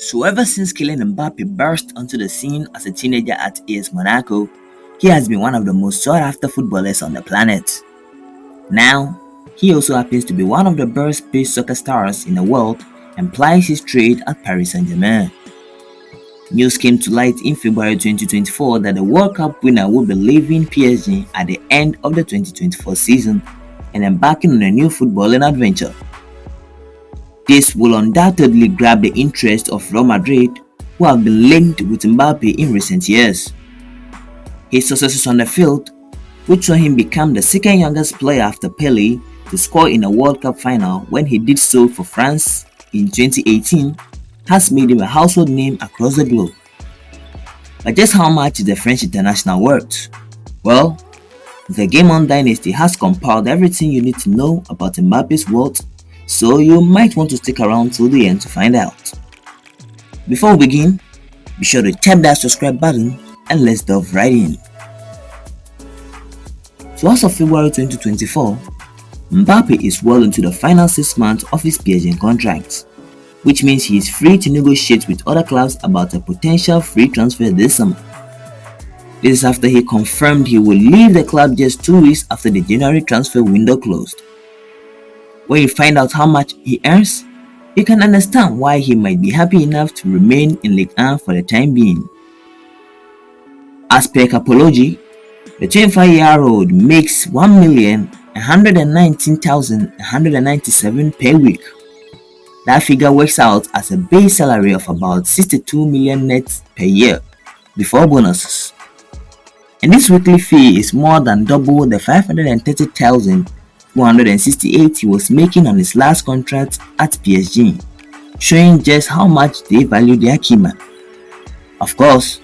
So ever since Kylian Mbappe burst onto the scene as a teenager at AS Monaco, he has been one of the most sought-after footballers on the planet. Now, he also happens to be one of the best-paid soccer stars in the world and plies his trade at Paris Saint-Germain. News came to light in February 2024 that the World Cup winner will be leaving PSG at the end of the 2024 season and embarking on a new footballing adventure. This will undoubtedly grab the interest of Real Madrid, who have been linked with Mbappe in recent years. His successes on the field, which saw him become the second youngest player after Pele to score in a World Cup final when he did so for France in 2018, has made him a household name across the globe. But just how much is the French international worth? Well, the GameOn Dynasty has compiled everything you need to know about Mbappe's worth, so you might want to stick around till the end to find out. Before we begin, be sure to tap that subscribe button and let's dive right in. So as of February 2024, Mbappe is well into the final 6 months of his PSG contract, which means he is free to negotiate with other clubs about a potential free transfer this summer. This is after he confirmed he will leave the club just 2 weeks after the January transfer window closed. When you find out how much he earns, you can understand why he might be happy enough to remain in Ligue 1 for the time being. As per Capology, the 25-year-old makes $1,119,197 per week. That figure works out as a base salary of about 62 million net per year before bonuses. And this weekly fee is more than double the 530,468 he was making on his last contract at PSG, showing just how much they value their key man. Of course,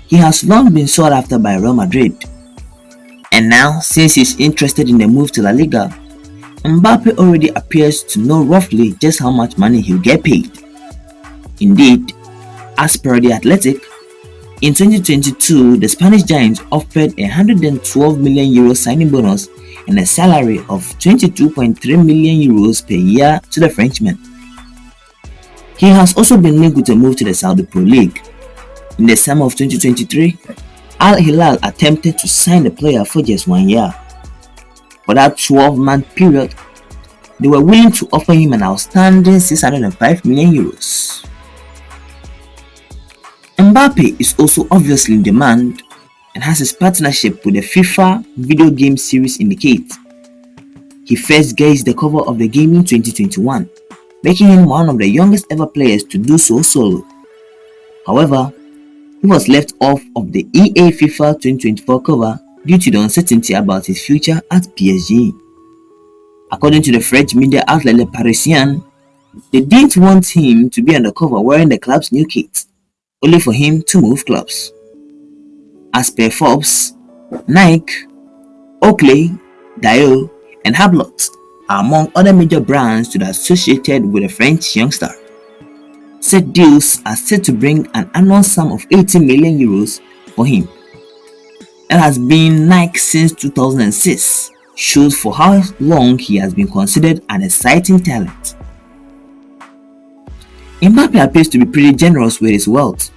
he has long been sought after by Real Madrid. And now, since he's interested in the move to La Liga, Mbappe already appears to know roughly just how much money he'll get paid. Indeed, as per The Athletic, in 2022, the Spanish Giants offered a €112 million signing bonus and a salary of €22.3 million per year to the Frenchman. He has also been linked with a move to the Saudi Pro League. In the summer of 2023, Al Hilal attempted to sign the player for just 1 year. For that 12-month period, they were willing to offer him an outstanding €605 million. Mbappe is also obviously in demand and has his partnership with the FIFA video game series indicate. He first graced the cover of the game in 2021, making him one of the youngest ever players to do so solo. However, he was left off of the EA FIFA 2024 cover due to the uncertainty about his future at PSG. According to the French media outlet Le Parisien, they didn't want him to be on the cover wearing the club's new kit, only for him to move clubs. As per Forbes, Nike, Oakley, Dio, and Hublot are among other major brands to be associated with the French youngster. Said deals are set to bring an annual sum of €80 million for him. It has been Nike since 2006, shows for how long he has been considered an exciting talent. Mbappe appears to be pretty generous with his wealth.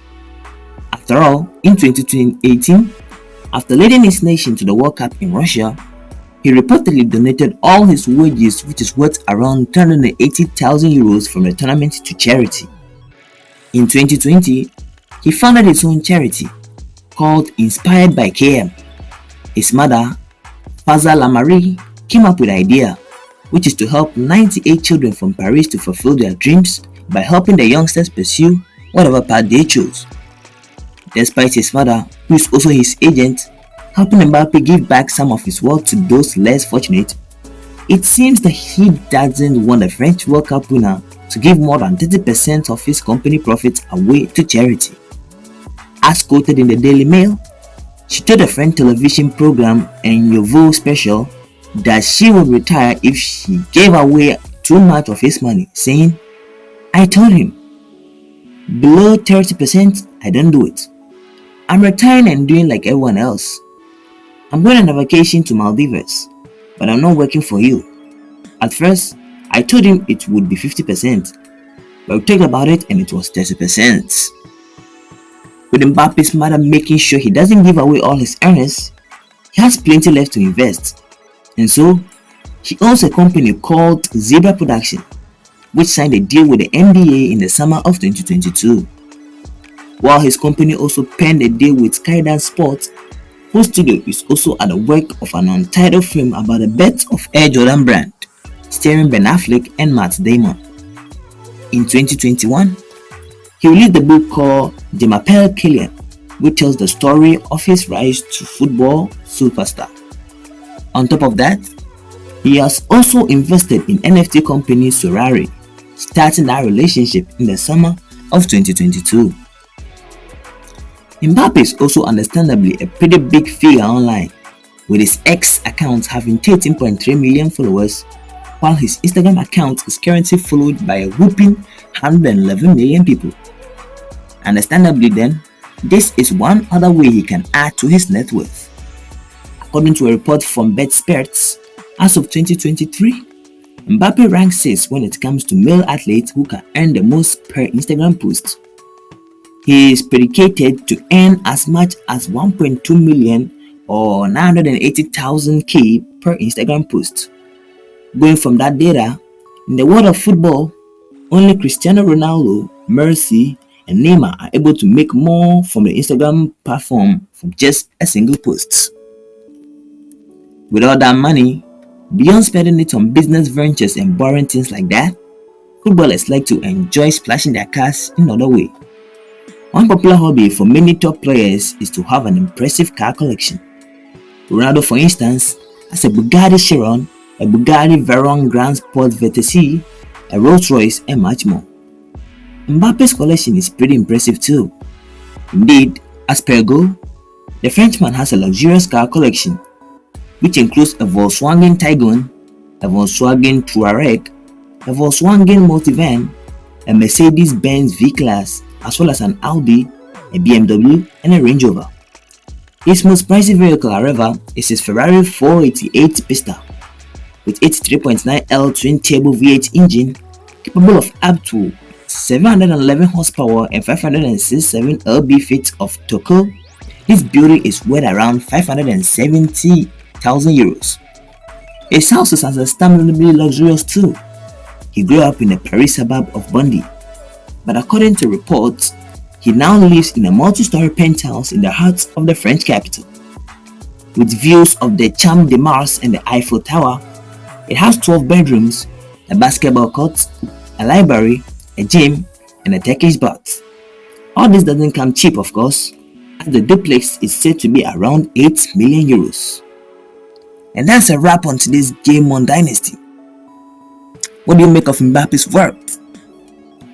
After all, in 2018, after leading his nation to the World Cup in Russia, he reportedly donated all his wages, which is worth around €380,000 from the tournament, to charity. In 2020, he founded his own charity called Inspired by KM. His mother, Faza Lamari, came up with the idea, which is to help 98 children from Paris to fulfill their dreams by helping the youngsters pursue whatever path they chose. Despite his mother, who is also his agent, helping Mbappe give back some of his wealth to those less fortunate, it seems that he doesn't want the French World Cup winner to give more than 30% of his company profits away to charity. As quoted in the Daily Mail, she told a French television program En Nouveau Special that she would retire if she gave away too much of his money, saying, "I told him, below 30%, I don't do it. I'm retiring and doing like everyone else. I'm going on a vacation to Maldives, but I'm not working for you. At first, I told him it would be 50%. But we talked about it and it was 30%. With Mbappe's mother making sure he doesn't give away all his earnings, he has plenty left to invest. And so, he owns a company called Zebra Production, which signed a deal with the NBA in the summer of 2022. While his company also penned a deal with Skydance Sports, whose studio is also at the work of an untitled film about the birth of Air Jordan brand, starring Ben Affleck and Matt Damon. In 2021, he released a book called Mbappé Kylian, which tells the story of his rise to football superstar. On top of that, he has also invested in NFT company Sorari, starting that relationship in the summer of 2022. Mbappe is also understandably a pretty big figure online, with his X account having 13.3 million followers, while his Instagram account is currently followed by a whopping 111 million people. Understandably then, this is one other way he can add to his net worth. According to a report from BetSperts, as of 2023, Mbappe ranks 6th when it comes to male athletes who can earn the most per Instagram post. He is predicted to earn as much as 1.2 million or 980,000 K per Instagram post. Going from that data, in the world of football, only Cristiano Ronaldo, Messi, and Neymar are able to make more from the Instagram platform from just a single post. With all that money, beyond spending it on business ventures and boring things like that, footballers like to enjoy splashing their cash in another way. One popular hobby for many top players is to have an impressive car collection. Ronaldo, for instance, has a Bugatti Chiron, a Bugatti Veyron Grand Sport VTC, a Rolls Royce, and much more. Mbappe's collection is pretty impressive too. Indeed, as per Go, the Frenchman has a luxurious car collection, which includes a Volkswagen Tiguan, a Volkswagen Touareg, a Volkswagen Multivan, a Mercedes-Benz V-Class, as well as an Audi, a BMW, and a Range Rover. His most pricey vehicle, however, is his Ferrari 488 Pista, with its 3.9L twin-turbo V8 engine capable of up to 711 horsepower and 567 lb-ft of torque. This beauty is worth around 570,000 euros. His house is understandably luxurious too. He grew up in the Paris suburb of Bondy, but according to reports, he now lives in a multi-story penthouse in the heart of the French capital. With views of the Champ de Mars and the Eiffel Tower, it has 12 bedrooms, a basketball court, a library, a gym, and a Turkish bath. All this doesn't come cheap, of course, as the duplex is said to be around 8 million euros. And that's a wrap on today's GameOn Dynasty. What do you make of Mbappe's worth?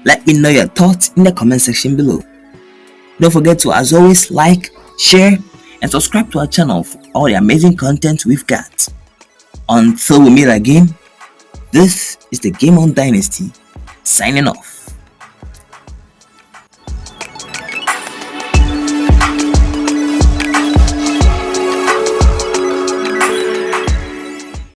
Let me know your thoughts in the comment section below. Don't forget to, as always, like, share, and subscribe to our channel for all the amazing content we've got. Until we meet again, this is the GameOn Dynasty signing off.